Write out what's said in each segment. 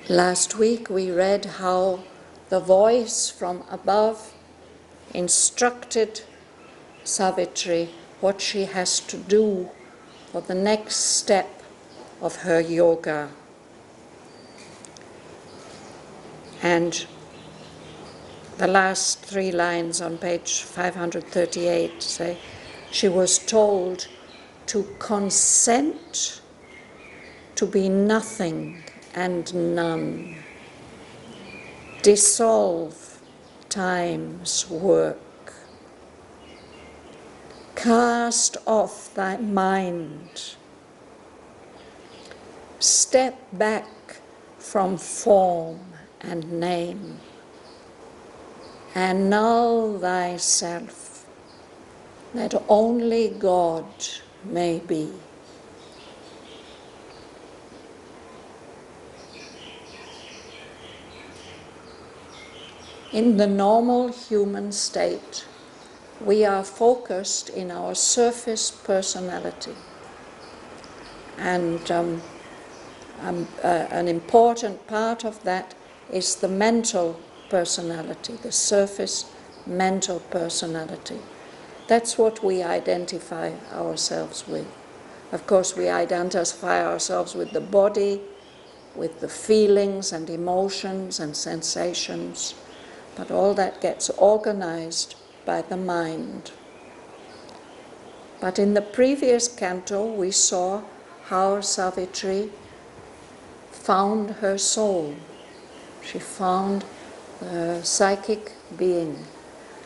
Last week we read how the voice from above instructed Savitri what she has to do for the next step of her yoga. And the last 3 lines on page 538 say, she was told to consent to be nothing and none, dissolve time's work, cast off thy mind, step back from form and name, annul thyself, that only God may be. In the normal human state, we are focused in our surface personality. And an important part of that is the mental personality, the surface mental personality. That's what we identify ourselves with. Of course, we identify ourselves with the body, with the feelings and emotions and sensations, but all that gets organized by the mind. But in the previous canto, we saw how Savitri found her soul. She found the psychic being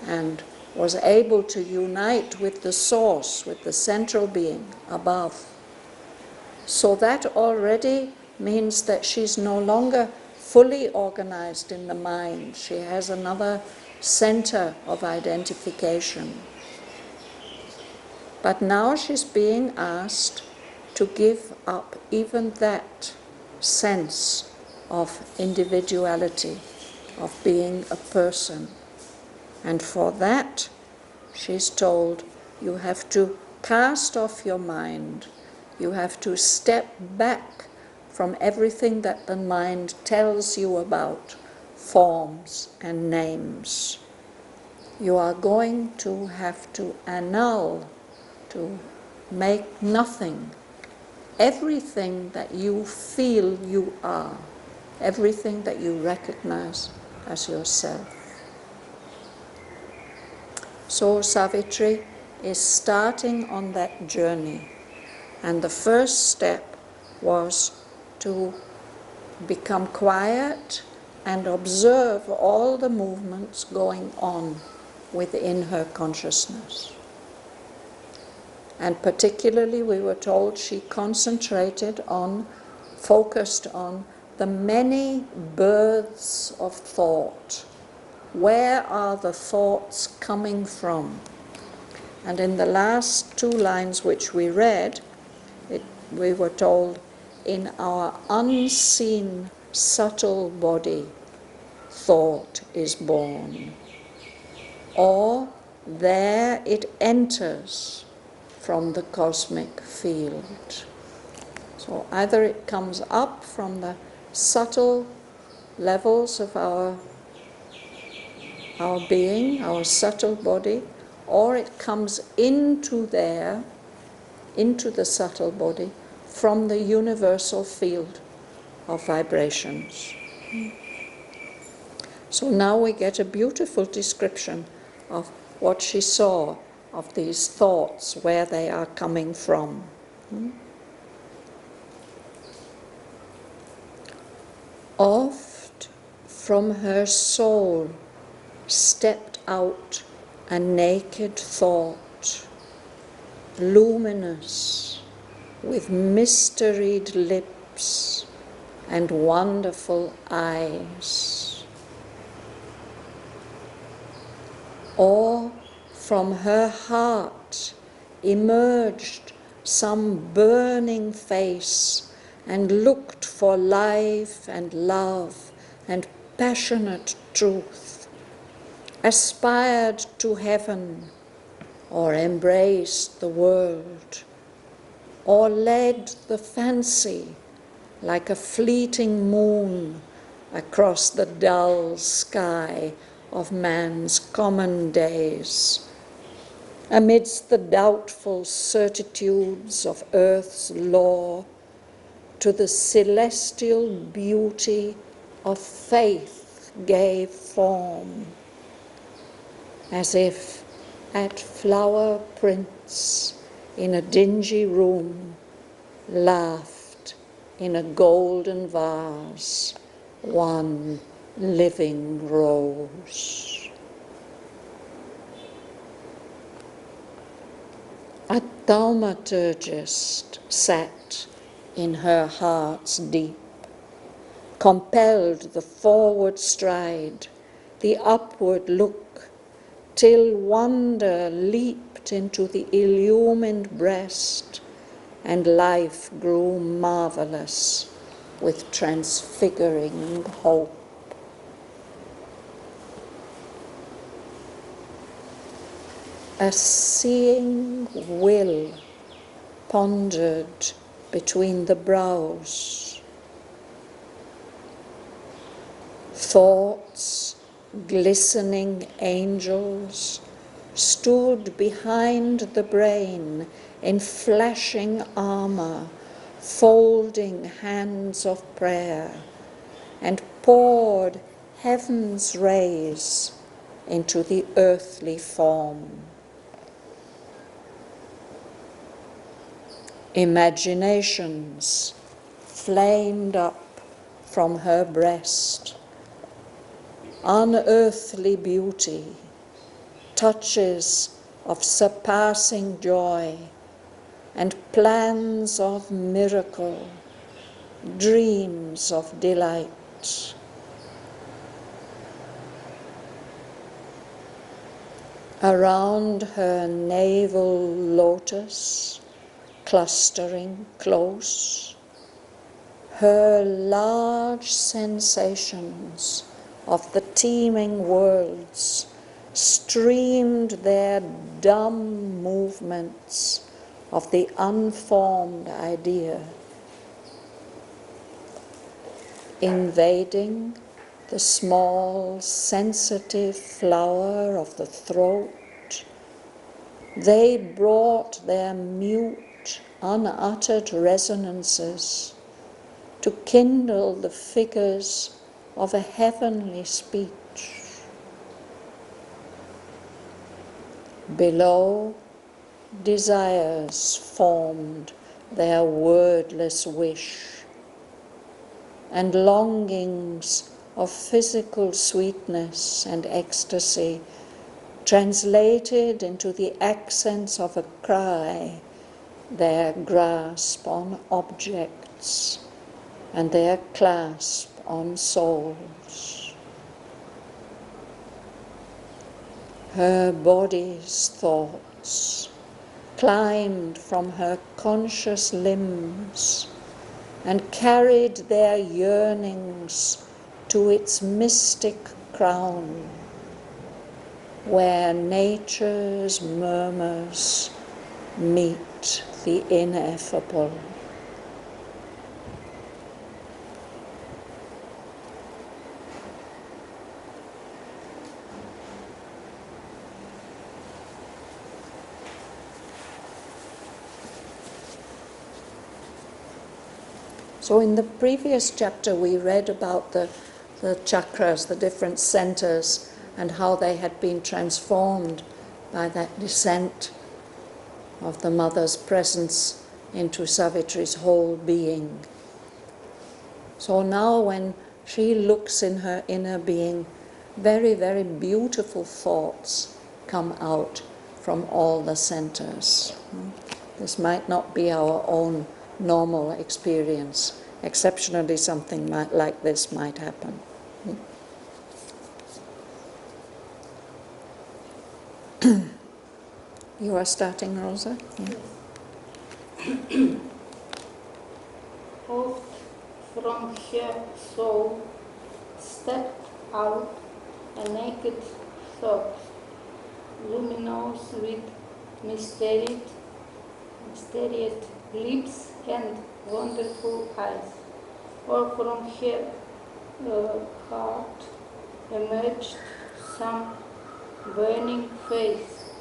and was able to unite with the source, with the central being above. So that already means that she's no longer fully organized in the mind. She has another center of identification. But now she's being asked to give up even that sense of individuality, of being a person. And for that, she's told, you have to cast off your mind. You have to step back from everything that the mind tells you about forms and names. You are going to have to annul, to make nothing, everything that you feel you are, everything that you recognize as yourself. So Savitri is starting on that journey, and the first step was to become quiet and observe all the movements going on within her consciousness. And particularly, we were told, she focused on the many births of thought. Where are the thoughts coming from? And in the last 2 lines which we read, we were told, in our unseen subtle body, thought is born. Or there it enters from the cosmic field. So either it comes up from the subtle levels of our being, our subtle body, or it comes into the subtle body from the universal field of vibrations. So now we get a beautiful description of what she saw, of these thoughts, where they are coming from. Oft from her soul stepped out a naked thought, luminous, with mysteried lips and wonderful eyes. Or from her heart emerged some burning face and looked for life and love and passionate truth, aspired to heaven, or embraced the world, or led the fancy like a fleeting moon across the dull sky of man's common days, amidst the doubtful certitudes of earth's law, to the celestial beauty of faith gave form, as if at flower prints in a dingy room laughed in a golden vase one living rose. A thaumaturgist sat in her heart's deep, compelled the forward stride, the upward look, till wonder leaped into the illumined breast, and life grew marvelous with transfiguring hope. A seeing will pondered between the brows. Thoughts, glistening angels, stood behind the brain in flashing armor, folding hands of prayer, and poured heaven's rays into the earthly form. Imaginations flamed up from her breast, unearthly beauty, touches of surpassing joy, and plans of miracle, dreams of delight. Around her navel lotus, clustering close, her large sensations of the teeming worlds streamed their dumb movements of the unformed idea, invading the small sensitive flower of the throat. They brought their mute, unuttered resonances to kindle the figures of a heavenly speech. Below, desires formed their wordless wish, and longings of physical sweetness and ecstasy translated into the accents of a cry, their grasp on objects and their clasp on souls. Her body's thoughts climbed from her conscious limbs and carried their yearnings to its mystic crown, where nature's murmurs meet the ineffable. So in the previous chapter we read about the chakras, the different centers, and how they had been transformed by that descent of the mother's presence into Savitri's whole being. So now when she looks in her inner being, very, very beautiful thoughts come out from all the centers. This might not be our own normal experience. Exceptionally, something like this might happen. You are starting, Rosa? Forth from her soul stepped out a naked thought, luminous with mysterious lips and wonderful eyes. Or from her heart emerged some burning face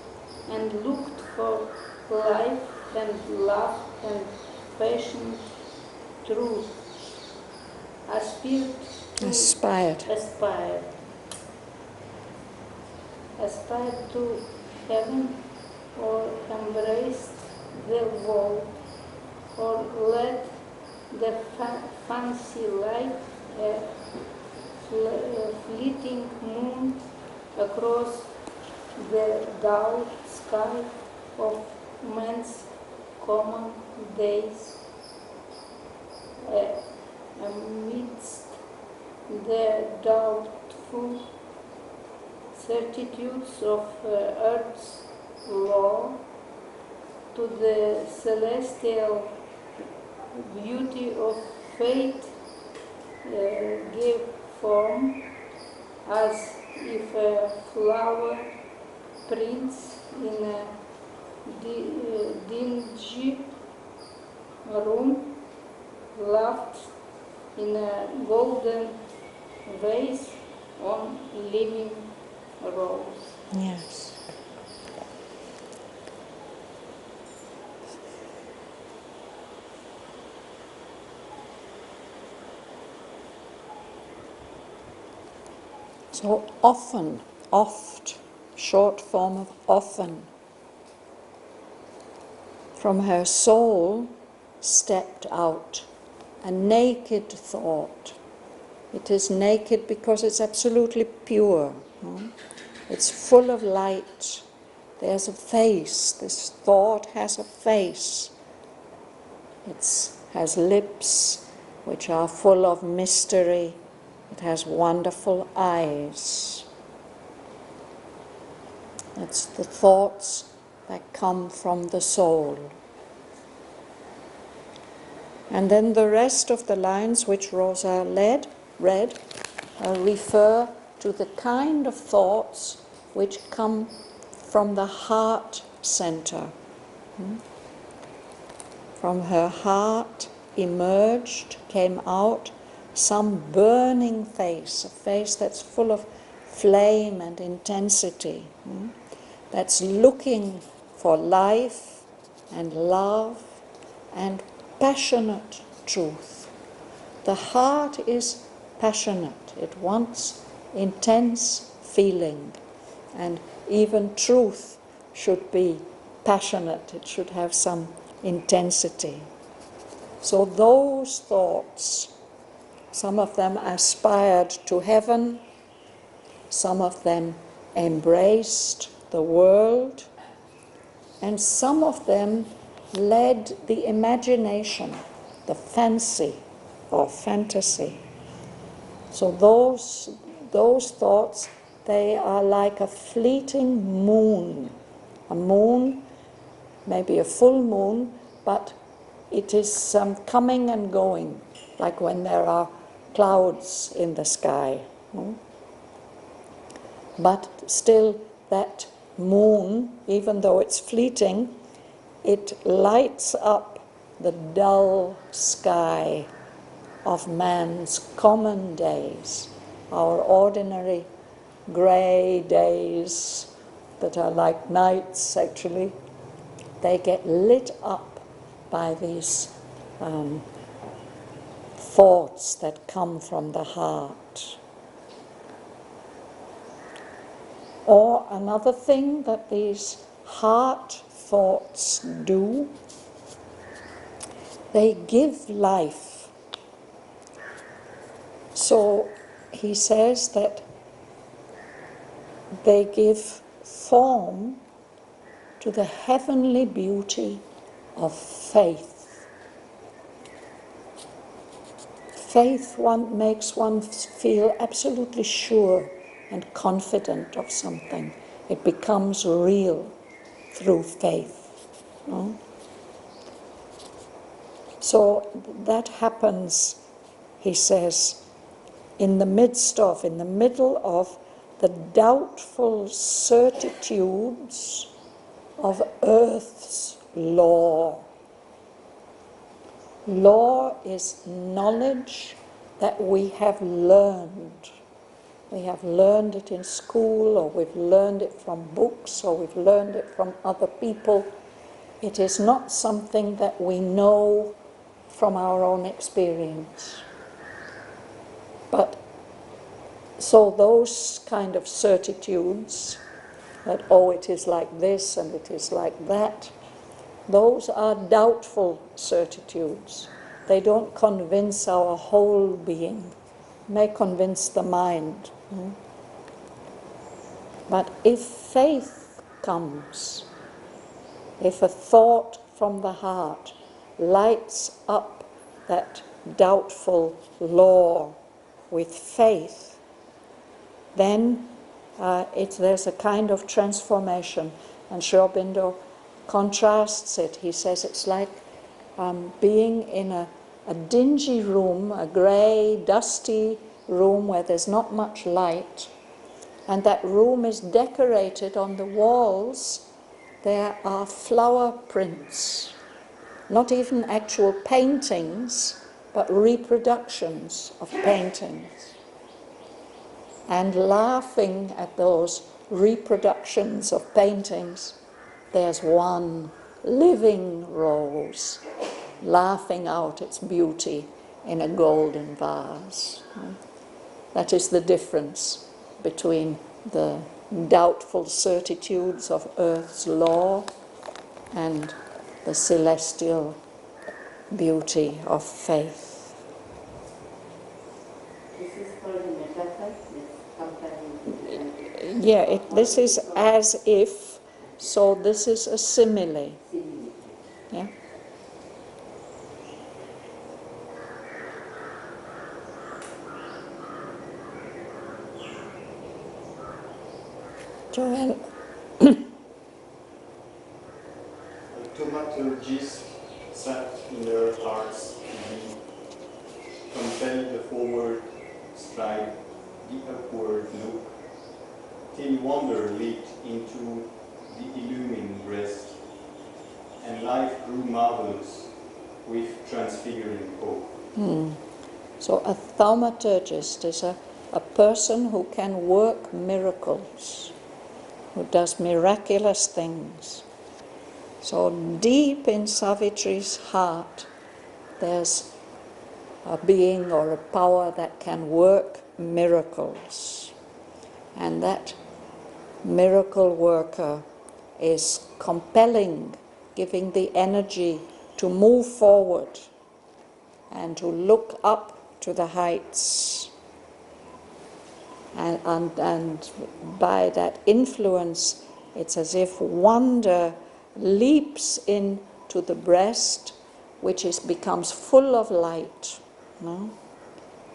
and looked for life and love and patient truth. Aspired to heaven, or embraced the world, or led the fancy like a fleeting moon across the dull sky of man's common days, amidst the doubtful certitudes of earth's law, to the celestial beauty of fate gave form, as if a flower prince in a dingy room laughed in a golden vase on living rose. Yes. So often, oft, short form of often, from her soul stepped out a naked thought. It is naked because it's absolutely pure. It's full of light. There's a face. This thought has a face. It has lips which are full of mystery. It has wonderful eyes. It's the thoughts that come from the soul. And then the rest of the lines which Rosa read refer to the kind of thoughts which come from the heart center. From her heart emerged, came out, some burning face, a face that's full of flame and intensity, that's looking for life and love and passionate truth. The heart is passionate. It wants intense feeling, and even truth should be passionate. It should have some intensity. So those thoughts, some of them aspired to heaven, some of them embraced the world, and some of them led the imagination, the fancy or fantasy. So those thoughts, they are like a fleeting moon. A moon, maybe a full moon, but it is coming and going, like when there are clouds in the sky. But still, that moon, even though it's fleeting, it lights up the dull sky of man's common days, our ordinary grey days that are like nights actually. They get lit up by these thoughts that come from the heart. Or another thing that these heart thoughts do, they give life. So he says that they give form to the heavenly beauty of faith. Faith makes one feel absolutely sure and confident of something. It becomes real through faith. So that happens, he says, in the middle of the doubtful certitudes of earth's law. Law is knowledge that we have learned. We have learned it in school, or we've learned it from books, or we've learned it from other people. It is not something that we know from our own experience. But so those kind of certitudes, that oh, it is like this and it is like that, those are doubtful certitudes. They don't convince our whole being. May convince the mind. But if faith comes, if a thought from the heart lights up that doubtful law with faith, then there's a kind of transformation. And Aurobindo contrasts it. He says it's like being in a dingy room, a grey, dusty room where there's not much light, and that room is decorated on the walls. There are flower prints, not even actual paintings, but reproductions of paintings. And laughing at those reproductions of paintings, there's one living rose laughing out its beauty in a golden vase. That is the difference between the doubtful certitudes of earth's law and the celestial beauty of faith. This is called a metaphor, comparing. Yeah, this is as if, so this is a simile. Yeah. Joel. Thaumaturgies sat in their hearts, and compelled the forward stride, the upward look, till wonder leaped into the illumined breast, and life grew marvelous with transfiguring hope. So a thaumaturgist is a person who can work miracles, who does miraculous things. So deep in Savitri's heart, there's a being or a power that can work miracles. And that miracle worker is compelling, giving the energy to move forward and to look up to the heights. And by that influence, it's as if wonder leaps into the breast, which becomes full of light. No?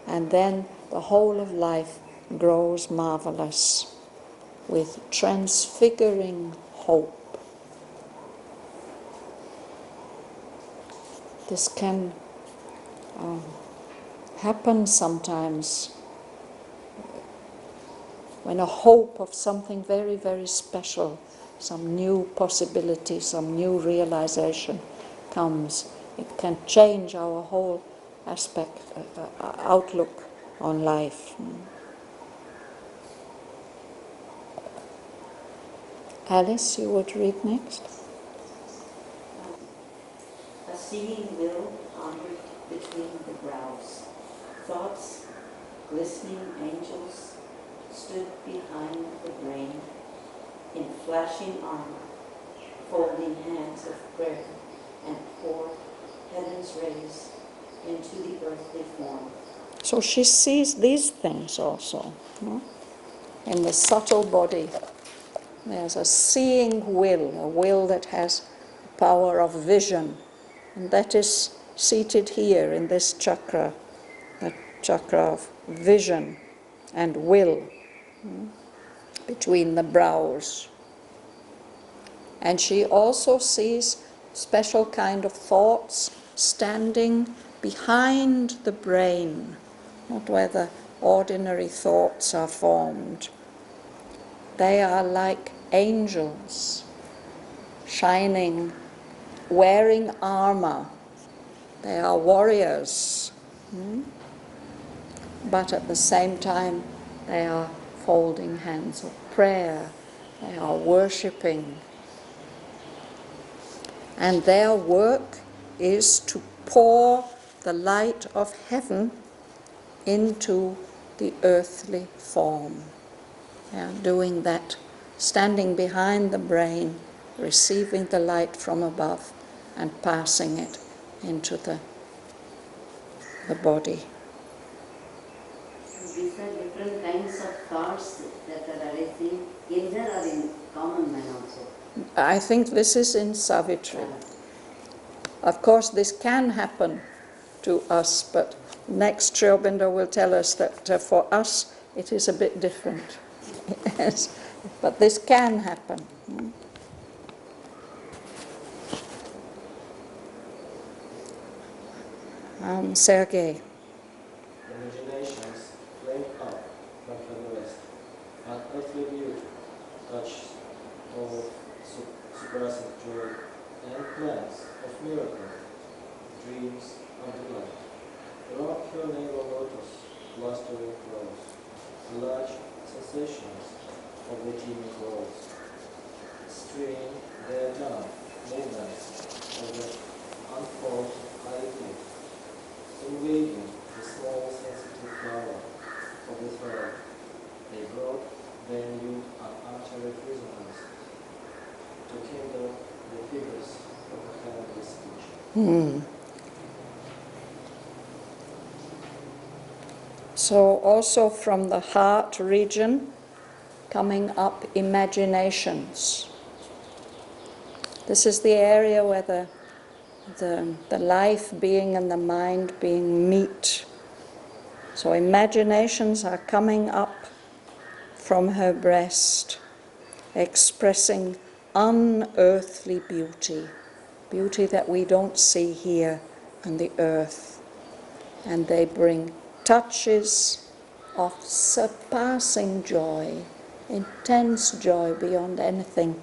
And then the whole of life grows marvelous with transfiguring hope. This can happen sometimes when a hope of something very, very special, some new possibility, some new realization comes. It can change our whole aspect, outlook on life. Alice, you would read next. A seeing will hovered between the brows. Thoughts, glistening angels, stood behind the brain in flashing armor, folding hands of prayer, and poured heaven's rays into the earthly form. So she sees these things also. No? In the subtle body, there's a seeing will, a will that has the power of vision, and that is seated here in this chakra, the chakra of vision and will, between the brows. And she also sees special kind of thoughts standing behind the brain, not where the ordinary thoughts are formed. They are like angels, shining, wearing armor. They are warriors. but at the same time they are folding hands of prayer, they are worshipping. And their work is to pour the light of heaven into the earthly form. They are doing that, standing behind the brain, receiving the light from above and passing it into the body. So these are different kinds of thoughts that are arising in her or in common man also. I think this is in Savitri. Of course, this can happen to us, but next Aurobindo will tell us that for us it is a bit different. Yes, but this can happen. Sergei. Imaginations flame up from the west, and earthly beauty, touch of surpassing joy, and plans of miracle, dreams of delight. Around her navel lotus, clustering close, large sensations of the teeming walls, stream their down movements of the unfolded idea, invading the small sensitive flower of the thread. They brought their new unaltered resonance to kindle the figures of the heavenly speech. So also from the heart region coming up imaginations. This is the area where the life being and the mind being meet. So imaginations are coming up from her breast, expressing unearthly beauty, beauty that we don't see here on the earth. And they bring touches of surpassing joy, intense joy beyond anything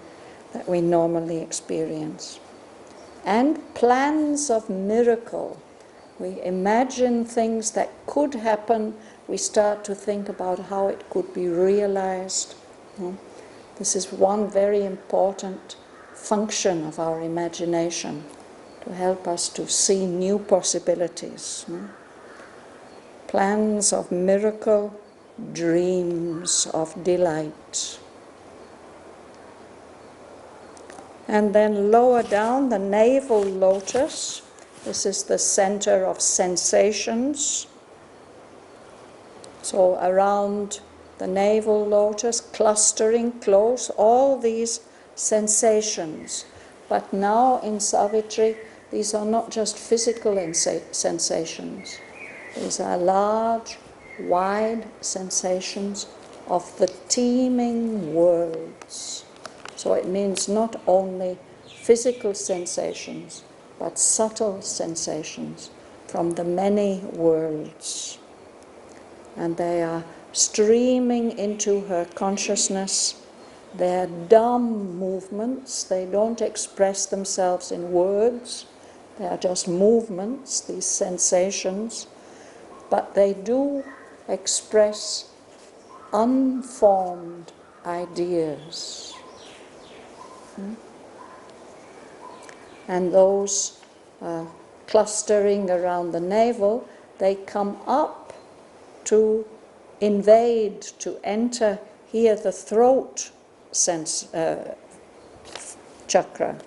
that we normally experience. And plans of miracle. We imagine things that could happen. We start to think about how it could be realized. This is one very important function of our imagination, to help us to see new possibilities. Plans of miracle, dreams of delight. And then lower down, the navel lotus. This is the center of sensations. So around the navel lotus, clustering close, all these sensations. But now in Savitri, these are not just physical sensations. These are large, wide sensations of the teeming worlds. So it means not only physical sensations, but subtle sensations from the many worlds. And they are streaming into her consciousness. They're dumb movements. They don't express themselves in words. They are just movements, these sensations. But they do express unformed ideas. And those clustering around the navel, they come up to invade, to enter here the throat chakra,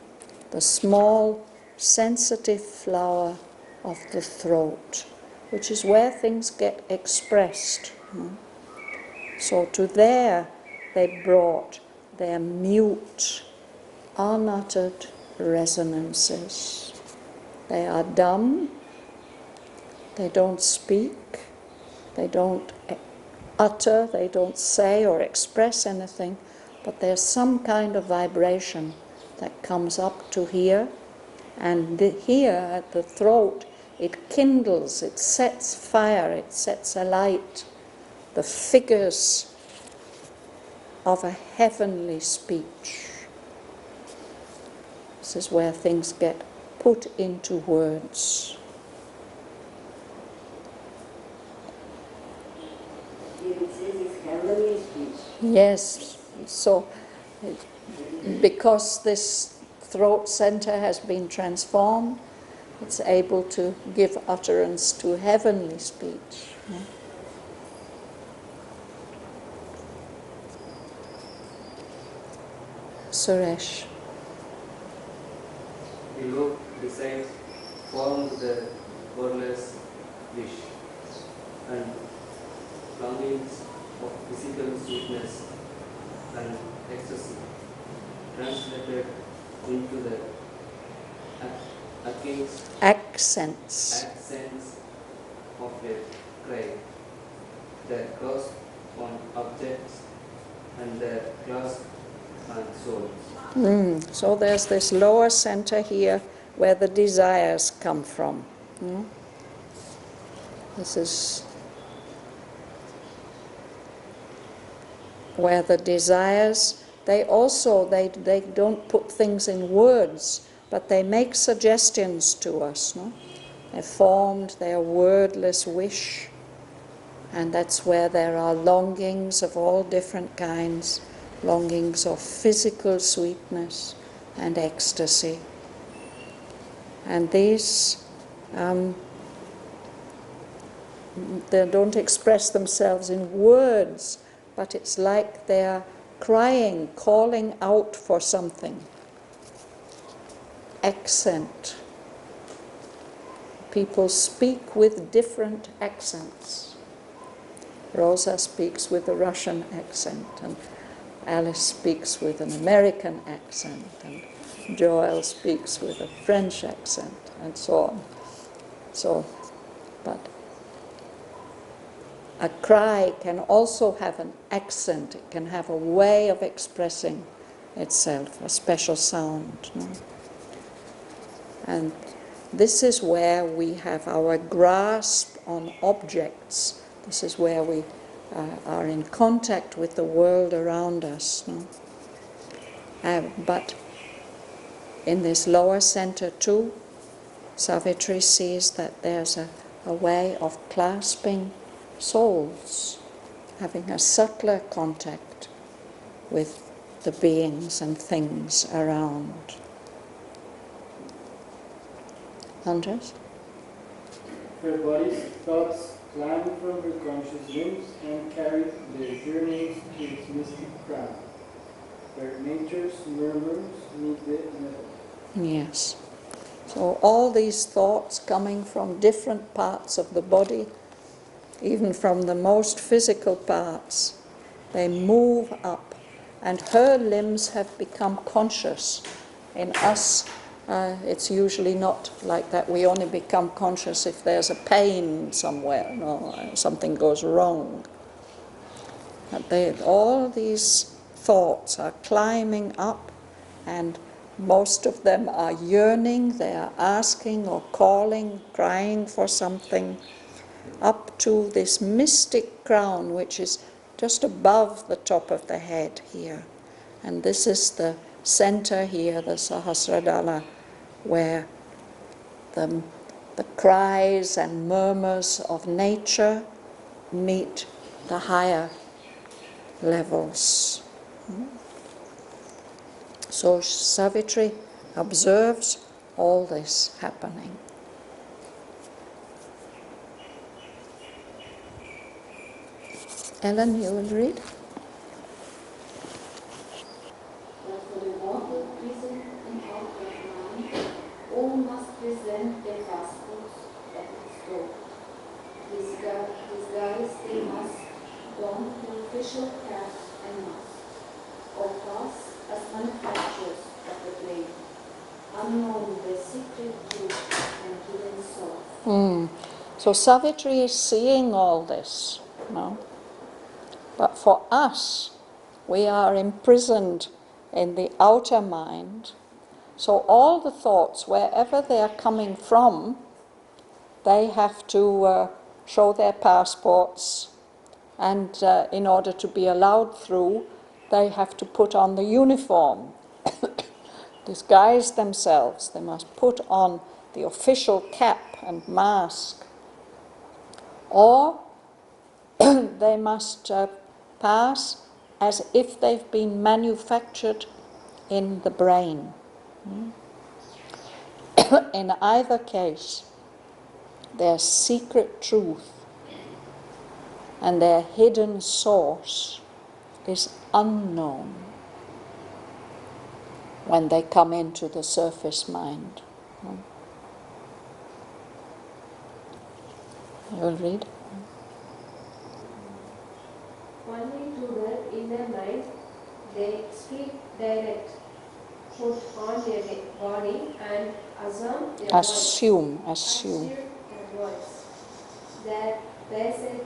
the small sensitive flower of the throat, which is where things get expressed. So to there they brought their mute, unuttered resonances. They are dumb, they don't speak, they don't utter, they don't say or express anything, but there's some kind of vibration that comes up to here, and here at the throat it kindles, it sets fire, it sets alight the figures of a heavenly speech. This is where things get put into words. it says it's heavenly speech. Yes, so because this throat center has been transformed, it's able to give utterance to heavenly speech. Yeah. Suresh. Below, besides, formed the wordless wish and longings of physical sweetness and ecstasy, translated into the accents of a cry, the grasp on objects and the grasp on souls. So there's this lower center here where the desires come from. This is where the desires, they don't put things in words, but they make suggestions to us. No? They formed their wordless wish, and that's where there are longings of all different kinds, longings of physical sweetness and ecstasy. And these, they don't express themselves in words, but it's like they're crying, calling out for something. Accent. People speak with different accents. Rosa speaks with a Russian accent, and Alice speaks with an American accent, and Joel speaks with a French accent, and so on. But a cry can also have an accent. It can have a way of expressing itself, a special sound. No? And this is where we have our grasp on objects. This is where we are in contact with the world around us. No? But in this lower center too, Savitri sees that there's a way of clasping souls, having a subtler contact with the beings and things around. Andres? Her body's thoughts climbed from her conscious limbs and carried their journeys to its mystic crown, where nature's murmurs meet the ineffable. Yes. So all these thoughts coming from different parts of the body, even from the most physical parts, they move up, and her limbs have become conscious. In us, it's usually not like that. We only become conscious if there's a pain somewhere, something goes wrong. But all these thoughts are climbing up, and most of them are yearning, they are asking or calling, crying for something, up to this mystic crown which is just above the top of the head here. And this is the center here, the Sahasradala, where the cries and murmurs of nature meet the higher levels. So Savitri observes all this happening. Ellen, you will read? But for the mortal prison in outward mind, all must present their passports at its door. Disguise they must, don the official cap and mask, or pass as manufacturers of the blade, unknown their secret truth and hidden soul. So Savitri is seeing all this, no? But for us, we are imprisoned in the outer mind. So all the thoughts, wherever they are coming from, they have to show their passports, and in order to be allowed through, they have to put on the uniform, disguise themselves. They must put on the official cap and mask. Or they must pass as if they've been manufactured in the brain. In either case, their secret truth and their hidden source is unknown when they come into the surface mind. You'll read? Only to the inner mind they speak direct, put on their body and assume their voice. Their message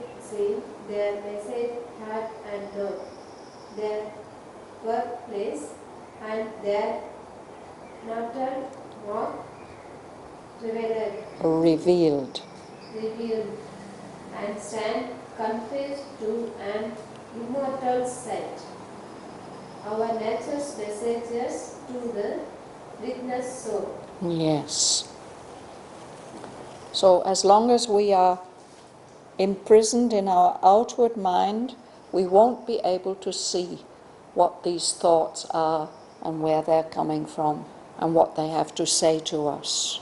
had and done, their workplace and their natal not revealed and stand confessed to an immortal sight. Our nature's messages to the witness soul. Yes. So as long as we are imprisoned in our outward mind, we won't be able to see what these thoughts are and where they're coming from and what they have to say to us.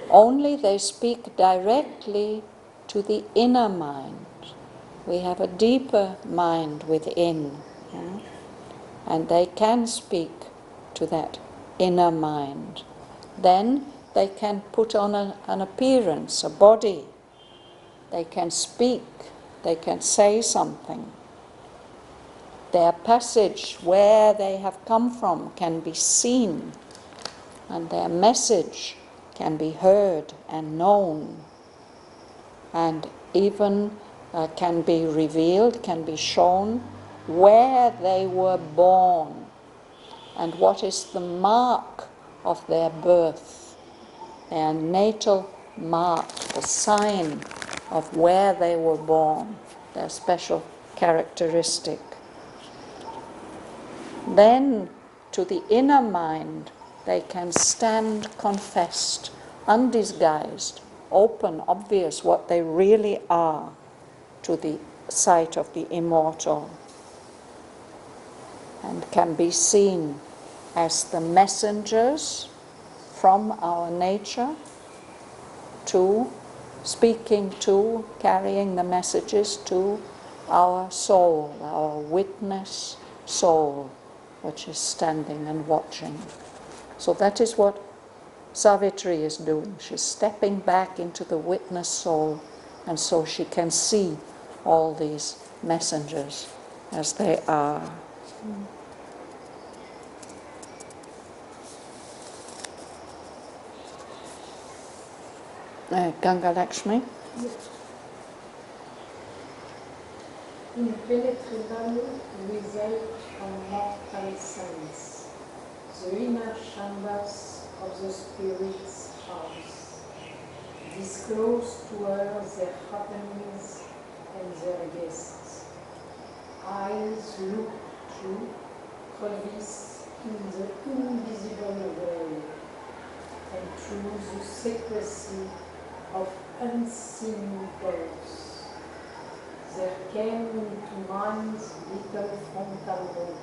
Only they speak directly to the inner mind. We have a deeper mind within, and they can speak to that inner mind. Then they can put on an appearance, a body. They can speak, they can say something. Their passage, where they have come from, can be seen, and their message can be heard and known, and even can be revealed, can be shown where they were born and what is the mark of their birth, their natal mark, the sign of where they were born, their special characteristic. Then, to the inner mind, they can stand confessed, undisguised, open, obvious, what they really are to the sight of the immortal, and can be seen as the messengers from our nature to speaking to, carrying the messages to our soul, our witness soul, which is standing and watching. So that is what Savitri is doing. She's stepping back into the witness soul, and so she can see all these messengers as they are. Ganga Lakshmi. Impenetrable result from mortal sense, the inner chambers of the spirit's house, disclose to her their happenings and their guests. Eyes look through crevice in the invisible veil, and through the secrecy of unseen birds. There came into mind's little frontal lobe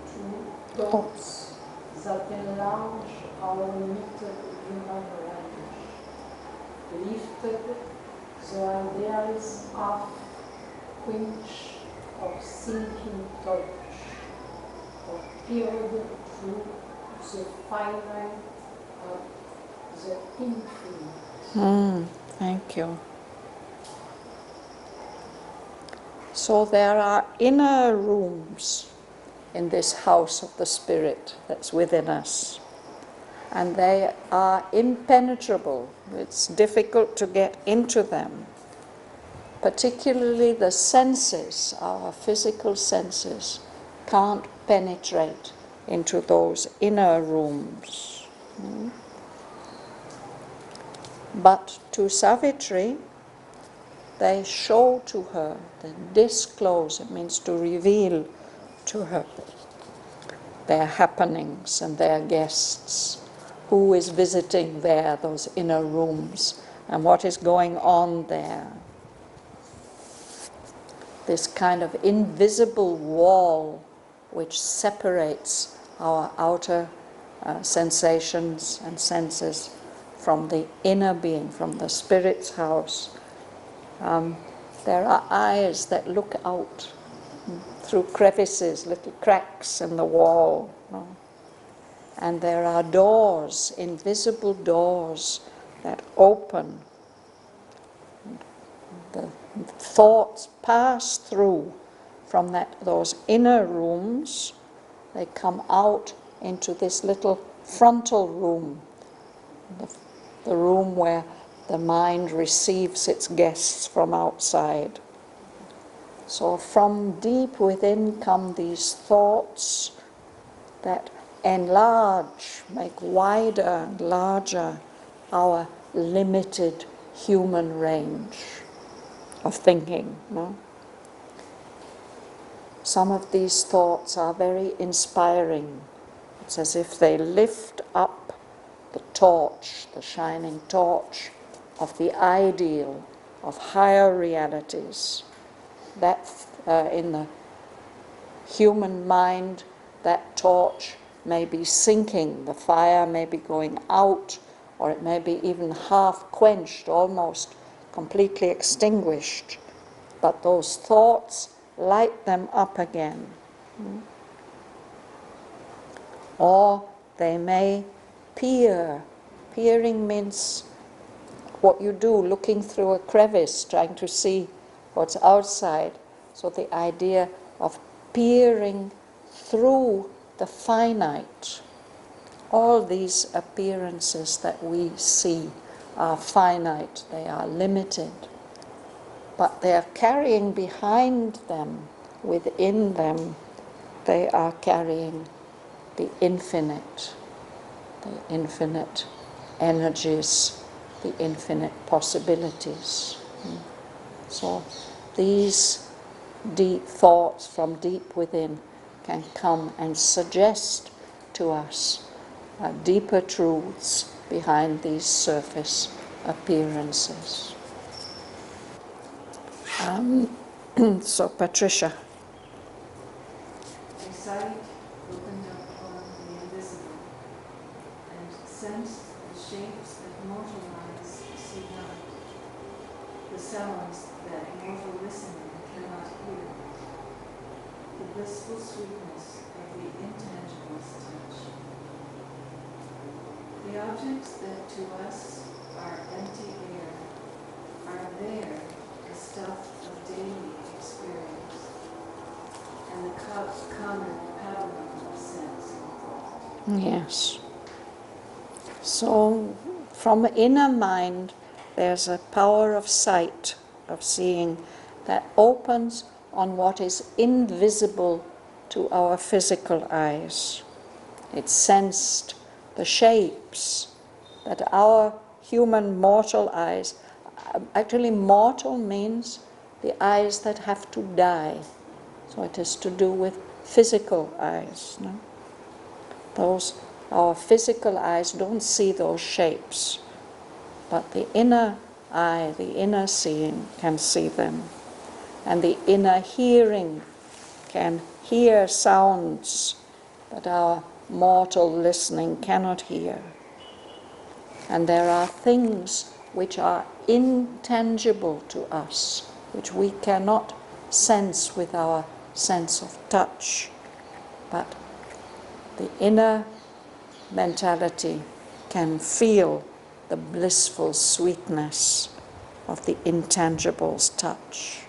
two thoughts that enlarge our limited human range, lifted the ideal's half quench of sinking touch, or peered through the finite of the infinite. Thank you. So there are inner rooms in this house of the Spirit that's within us, and they are impenetrable. It's difficult to get into them, particularly the senses, our physical senses, can't penetrate into those inner rooms. But to Savitri, they show to her, they disclose, it means to reveal to her their happenings and their guests, who is visiting there, those inner rooms, and what is going on there. this kind of invisible wall which separates our outer sensations and senses from the inner being, from the spirit's house. There are eyes that look out through crevices, little cracks in the wall. And there are doors, invisible doors that open. The thoughts pass through from those inner rooms. They come out into this little frontal room, the room where the mind receives its guests from outside. So from deep within come these thoughts that enlarge, make wider and larger our limited human range of thinking. No? Some of these thoughts are very inspiring. It's as if they lift up the torch, the shining torch of the ideal, of higher realities. That in the human mind, that torch may be sinking, the fire may be going out, or it may be even half quenched, almost completely extinguished. But those thoughts light them up again. Or they may peer. Peering means what you do, looking through a crevice, trying to see what's outside. So the idea of peering through the finite. All these appearances that we see are finite, they are limited, but they are carrying behind them, within them, they are carrying the infinite energies, the infinite possibilities. So these deep thoughts from deep within can come and suggest to us deeper truths behind these surface appearances. So Patricia. My sight opened up on the invisible and sensed the shapes that mortal eyes see not, the sounds that mortal listening cannot hear, the blissful sweetness of the intangible's touch. The objects that to us are empty air are there the stuff of daily experience and the common pattern of sense and thought. Yes. So from inner mind there's a power of sight, of seeing, that opens on what is invisible to our physical eyes. It's sensed the shapes that our human mortal eyes, actually mortal means the eyes that have to die. So it is to do with physical eyes. No? Our physical eyes don't see those shapes, but the inner eye, the inner seeing can see them. And the inner hearing can hear sounds that our mortal listening cannot hear. And there are things which are intangible to us, which we cannot sense with our sense of touch. But the inner mentality can feel the blissful sweetness of the intangible's touch.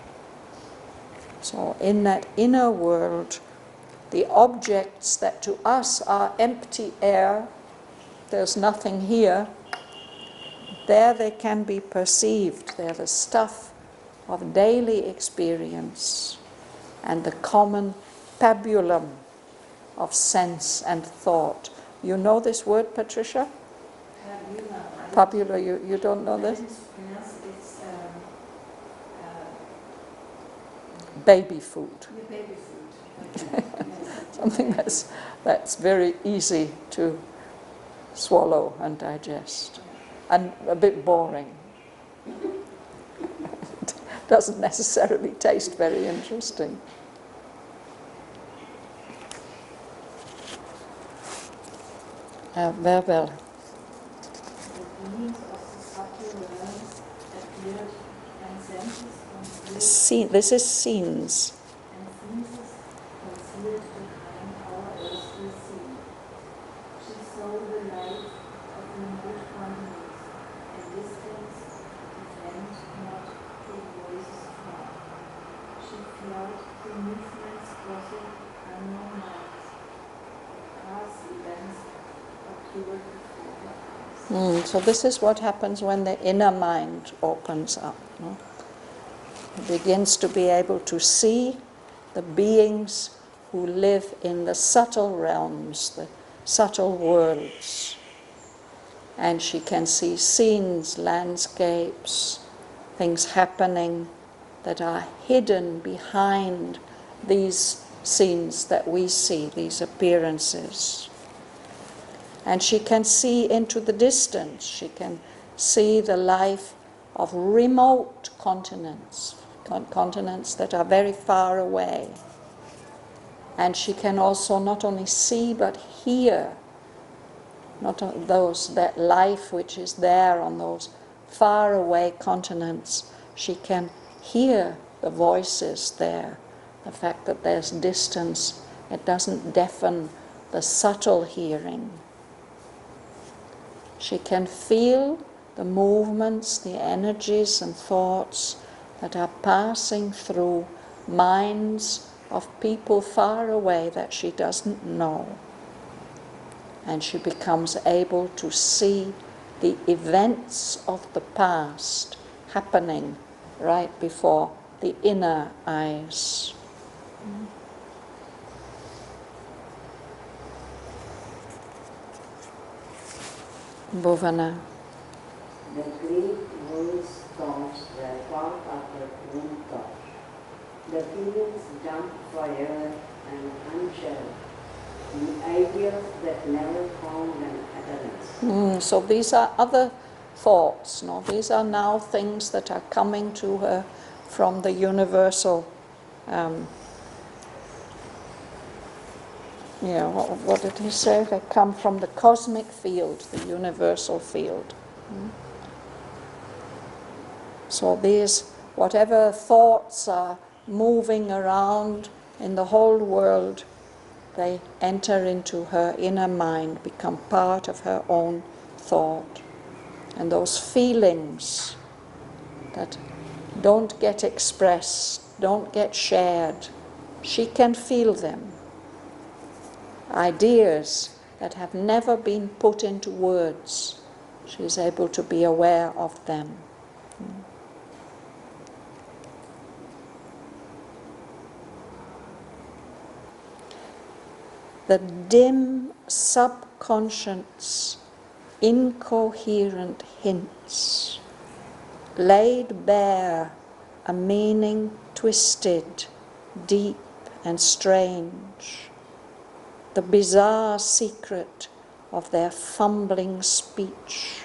So in that inner world, the objects that to us are empty air, there's nothing here, there they can be perceived. They're the stuff of daily experience and the common pabulum of sense and thought. You know this word, Patricia? Pabula, you don't know this? It's baby food. yeah, baby food. Something that's very easy to swallow and digest, and a bit boring. doesn't necessarily taste very interesting. Very well. The beings of the subtle realms appeared and senses This is scenes. and senses concealed behind our earthly scene. She saw the light of remote continents and distance defend not to voices far. She felt the movements crossing unknown lines. Past events appeared before her eyes. So this is what happens when the inner mind opens up. No? It begins to be able to see the beings who live in the subtle realms, the subtle worlds. And she can see scenes, landscapes, things happening that are hidden behind these scenes that we see, these appearances. And she can see into the distance. She can see the life of remote continents, continents that are very far away. And she can also not only see but hear that life which is there on those far away continents. She can hear the voices there. The fact that there's distance, it doesn't deafen the subtle hearing. She can feel the movements, the energies and thoughts that are passing through minds of people far away that she doesn't know. And she becomes able to see the events of the past happening right before the inner eyes. Bhavana. The great world's thoughts were part of her own thought. The feelings jumped forever and unshared. The ideas that never found an utterance. So these are other thoughts. No? These are now things that are coming to her from the universal. What did he say? They come from the cosmic field, the universal field. So these, whatever thoughts are moving around in the whole world, they enter into her inner mind, become part of her own thought. And those feelings that don't get expressed, don't get shared, she can feel them. Ideas that have never been put into words, she is able to be aware of them. The dim subconscious incoherent hints laid bare a meaning twisted, deep and strange, the bizarre secret of their fumbling speech,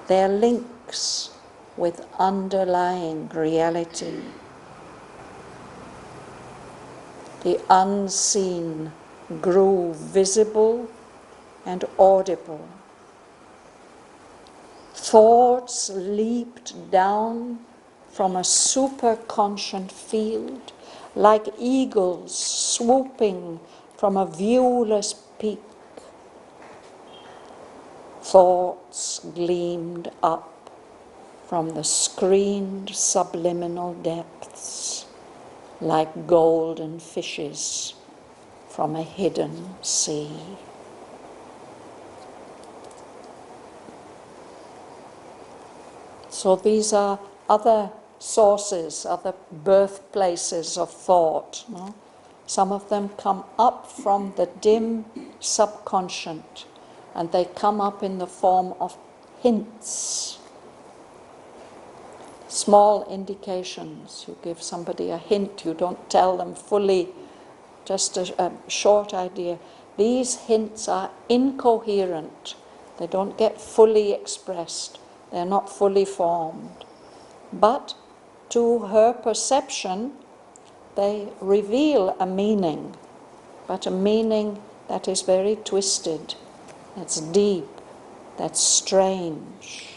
their links with underlying reality. The unseen grew visible and audible. Thoughts leaped down from a superconscient field like eagles swooping from a viewless peak. Thoughts gleamed up from the screened subliminal depths like golden fishes from a hidden sea. So these are other sources, other birthplaces of thought. No? Some of them come up from the dim subconscious, and they come up in the form of hints, small indications. You give somebody a hint, you don't tell them fully, just a short idea. These hints are incoherent. They don't get fully expressed. They're not fully formed. But to her perception, they reveal a meaning, but a meaning that is very twisted, that's deep, that's strange.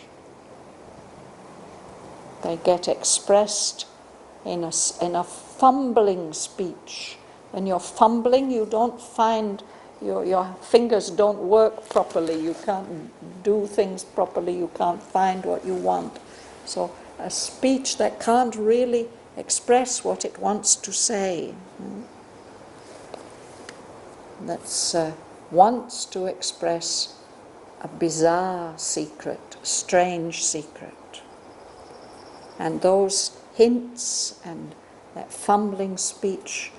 They get expressed in a fumbling speech. When you're fumbling, you don't find, your fingers don't work properly, you can't do things properly, you can't find what you want. So a speech that can't really express what it wants to say. That wants to express a bizarre secret, a strange secret. And those hints and that fumbling speech,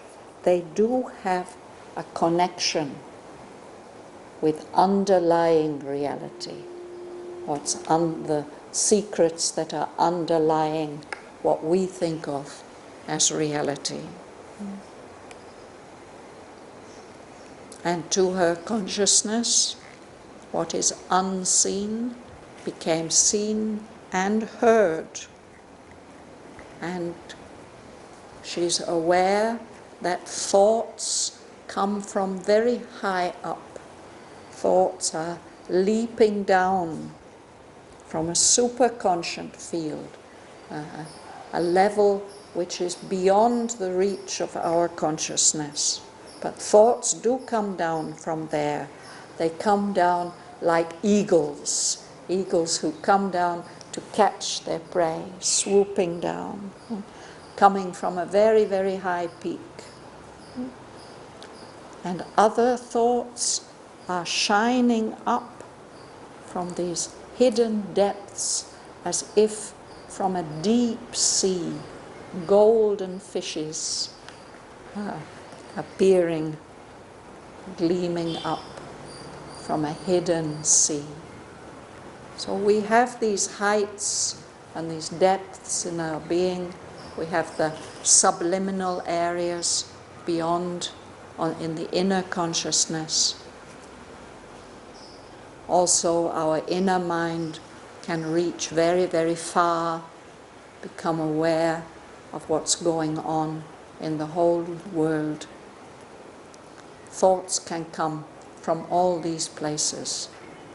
they do have a connection with underlying reality. What's the secrets that are underlying what we think of as reality. And to her consciousness, what is unseen became seen and heard. And she's aware that thoughts come from very high up. Thoughts are leaping down from a superconscient field, a level which is beyond the reach of our consciousness. But thoughts do come down from there. They come down like eagles, eagles who come down to catch their prey, swooping down, coming from a very, very high peak. And other thoughts are shining up from these hidden depths as if from a deep sea, golden fishes appearing, gleaming up from a hidden sea. So we have these heights and these depths in our being. We have the subliminal areas beyond, in the inner consciousness. Also, our inner mind can reach very, very far, become aware of what's going on in the whole world. Thoughts can come from all these places,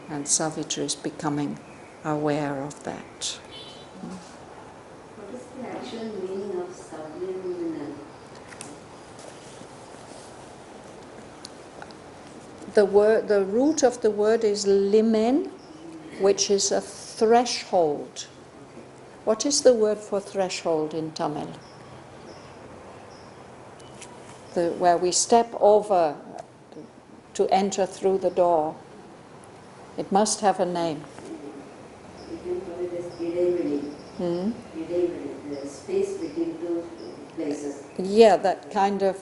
and Savitri is becoming aware of that. What is the actual meaning of subliminal? The root of the word is limen, which is a threshold. What is the word for threshold in Tamil? Where we step over to enter through the door. It must have a name. You can call it as ideveli. Ideveli, the space between two places. Yeah, that kind of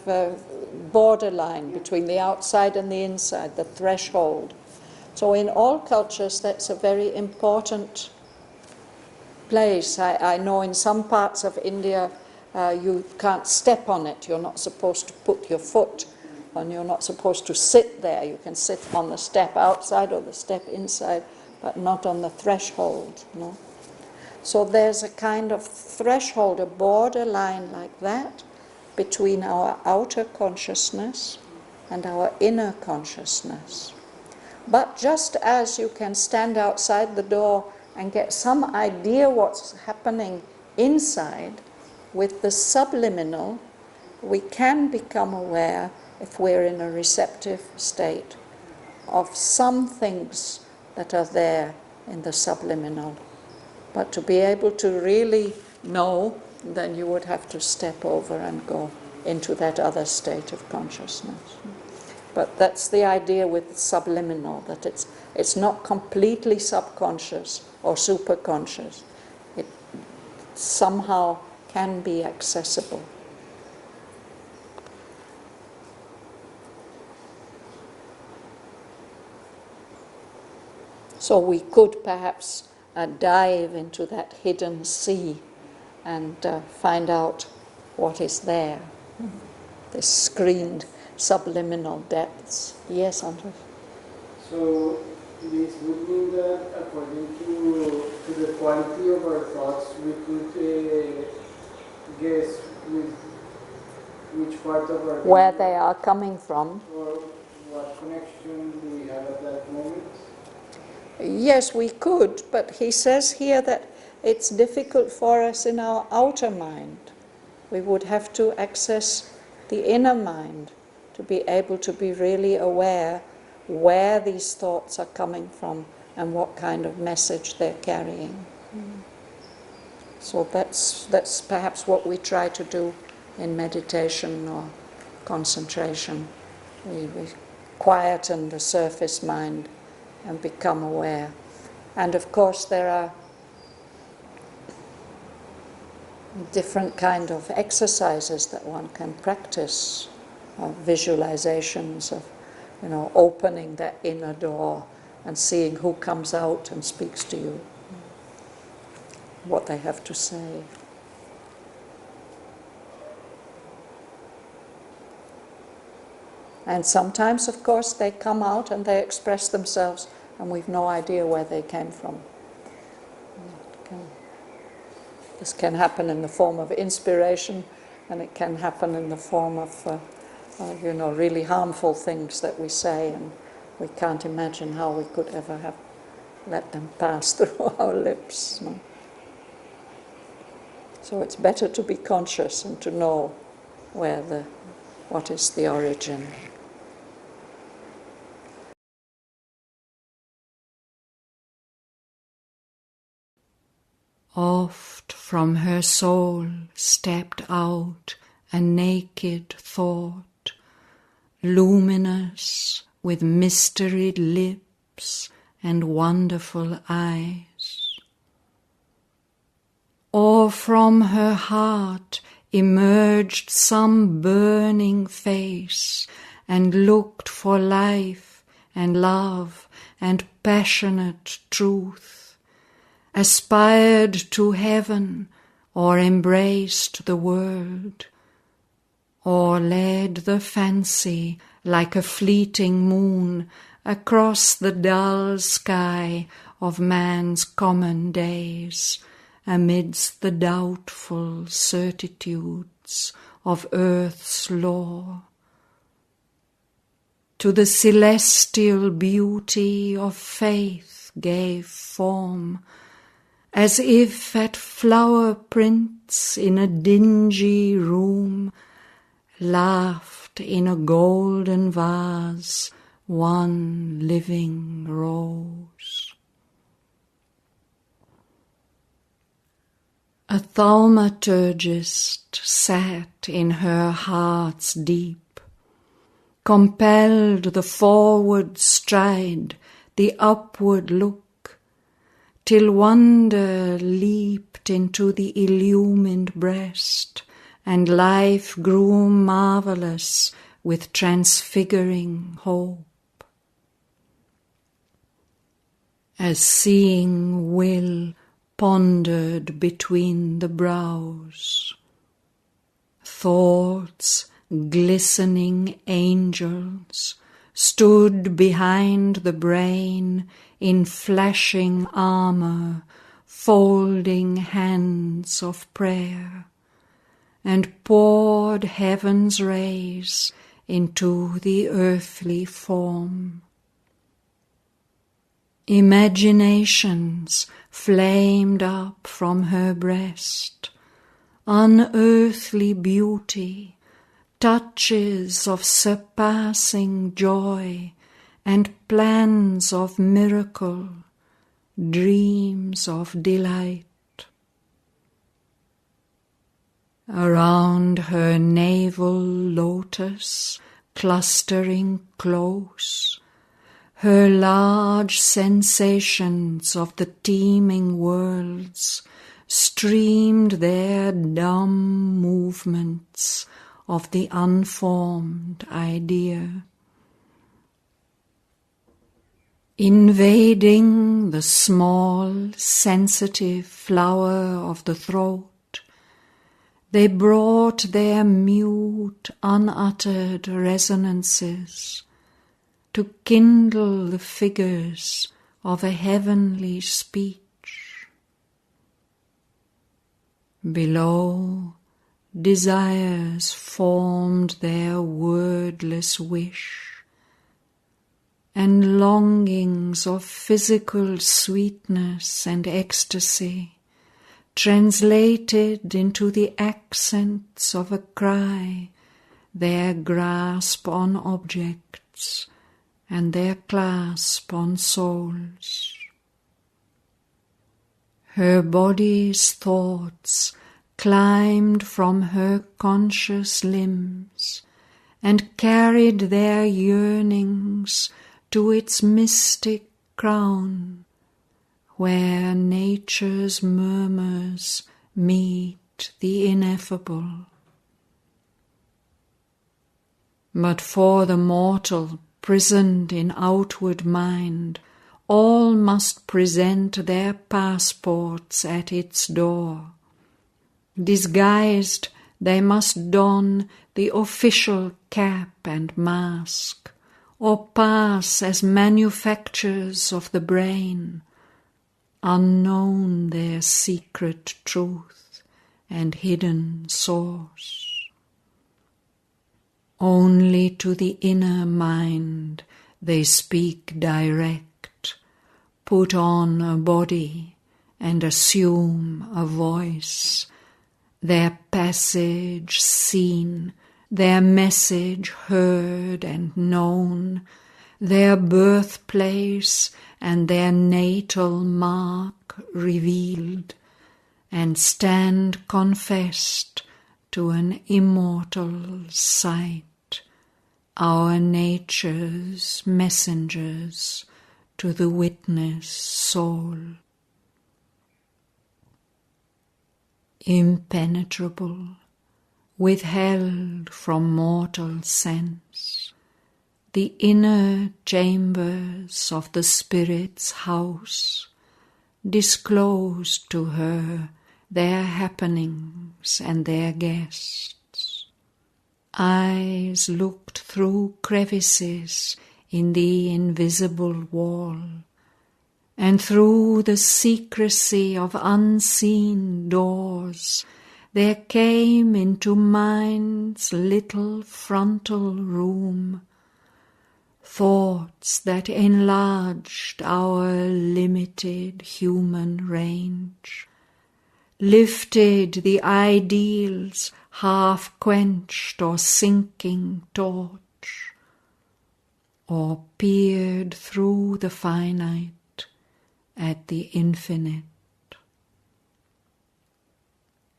borderline between the outside and the inside, the threshold. So in all cultures, that's a very important place. I know in some parts of India, you can't step on it. You're not supposed to put your foot on, you're not supposed to sit there. You can sit on the step outside or the step inside, but not on the threshold. No? So there's a kind of threshold, a borderline like that, between our outer consciousness and our inner consciousness. But just as you can stand outside the door and get some idea what's happening inside, with the subliminal, we can become aware, if we're in a receptive state, of some things that are there in the subliminal. But to be able to really know, then you would have to step over and go into that other state of consciousness. But that's the idea with subliminal, that it's not completely subconscious or superconscious. It somehow can be accessible. So we could perhaps dive into that hidden sea and find out what is there, the screened subliminal depths. Yes, Andres? So this would mean that according to the quality of our thoughts, we could guess with which part of our where being they are coming from. or what connection do we have at that moment? Yes, we could, but he says here that it's difficult for us in our outer mind. We would have to access the inner mind to be able to be really aware where these thoughts are coming from and what kind of message they're carrying. So that's perhaps what we try to do in meditation or concentration. We quieten the surface mind and become aware. And of course there are different kind of exercises that one can practice, visualizations of, opening that inner door and seeing who comes out and speaks to you, what they have to say. And sometimes, of course, they come out and they express themselves and we've no idea where they came from. This can happen in the form of inspiration, and it can happen in the form of, really harmful things that we say, and we can't imagine how we could ever have let them pass through our lips. No? So it's better to be conscious and to know what is the origin. Oft from her soul stepped out a naked thought, luminous with mysteried lips and wonderful eyes. Or from her heart emerged some burning face and looked for life and love and passionate truth, aspired to heaven, or embraced the world, or led the fancy like a fleeting moon across the dull sky of man's common days, amidst the doubtful certitudes of earth's law. To the celestial beauty of faith gave form, as if at flower prints in a dingy room laughed in a golden vase one living rose. A thaumaturgist sat in her heart's deep, compelled the forward stride, the upward look, till wonder leaped into the illumined breast, and life grew marvelous with transfiguring hope. As seeing will pondered between the brows, thoughts, glistening angels, stood behind the brain in flashing armor, folding hands of prayer, and poured heaven's rays into the earthly form. Imaginations flamed up from her breast, unearthly beauty, touches of surpassing joy, and plans of miracle, dreams of delight. Around her navel lotus, clustering close, her large sensations of the teeming worlds streamed their dumb movements of the unformed idea. Invading the small, sensitive flower of the throat, they brought their mute, unuttered resonances to kindle the figures of a heavenly speech. Below, desires formed their wordless wish, and longings of physical sweetness and ecstasy translated into the accents of a cry, their grasp on objects and their clasp on souls. Her body's thoughts climbed from her conscious limbs and carried their yearnings to its mystic crown, where nature's murmurs meet the ineffable. But for the mortal prisoned in outward mind, all must present their passports at its door. Disguised, they must don the official cap and mask, or pass as manufactures of the brain, unknown their secret truth and hidden source. Only to the inner mind they speak direct, put on a body and assume a voice, their passage seen, their message heard and known, their birthplace and their natal mark revealed, and stand confessed to an immortal sight, our nature's messengers to the witness soul. Impenetrable, withheld from mortal sense, the inner chambers of the spirit's house disclosed to her their happenings and their guests. Eyes looked through crevices in the invisible wall, and through the secrecy of unseen doors there came into mind's little frontal room thoughts that enlarged our limited human range, lifted the ideal's half-quenched or sinking torch, or peered through the finite at the infinite.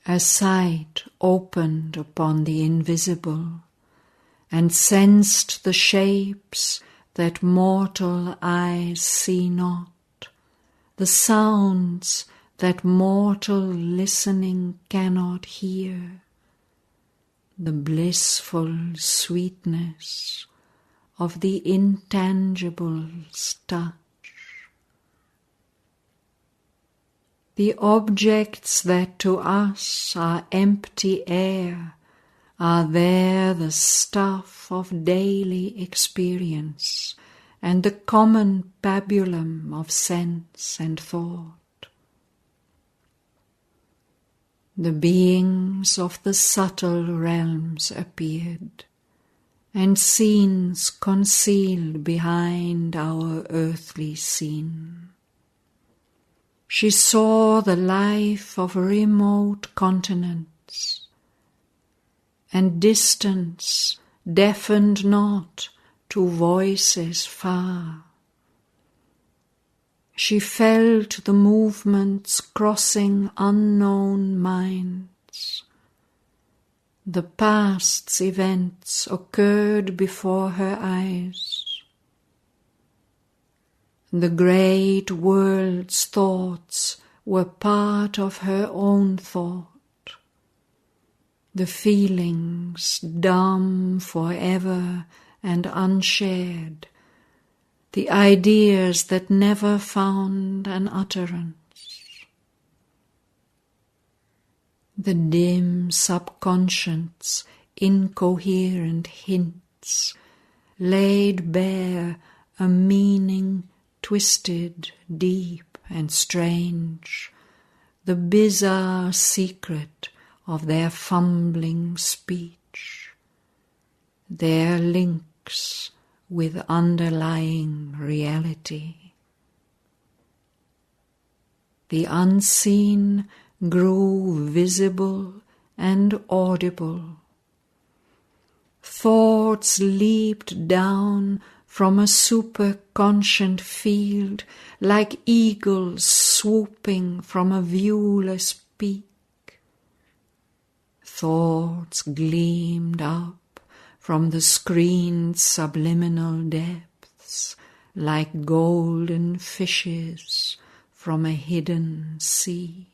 A sight opened upon the invisible, and sensed the shapes that mortal eyes see not, the sounds that mortal listening cannot hear, the blissful sweetness of the intangible's touch. The objects that to us are empty air are there the stuff of daily experience and the common pabulum of sense and thought. The beings of the subtle realms appeared, and scenes concealed behind our earthly scene. She saw the life of remote continents, and distance deafened not to voices far. She felt the movements crossing unknown minds. The past's events occurred before her eyes. The great world's thoughts were part of her own thought. The feelings dumb forever and unshared, the ideas that never found an utterance. The dim subconscious incoherent hints laid bare a meaning twisted, deep and strange, the bizarre secret of their fumbling speech, their links with underlying reality. The unseen grew visible and audible. Thoughts leaped down from a superconscient field like eagles swooping from a viewless peak. Thoughts gleamed up from the screened subliminal depths like golden fishes from a hidden sea.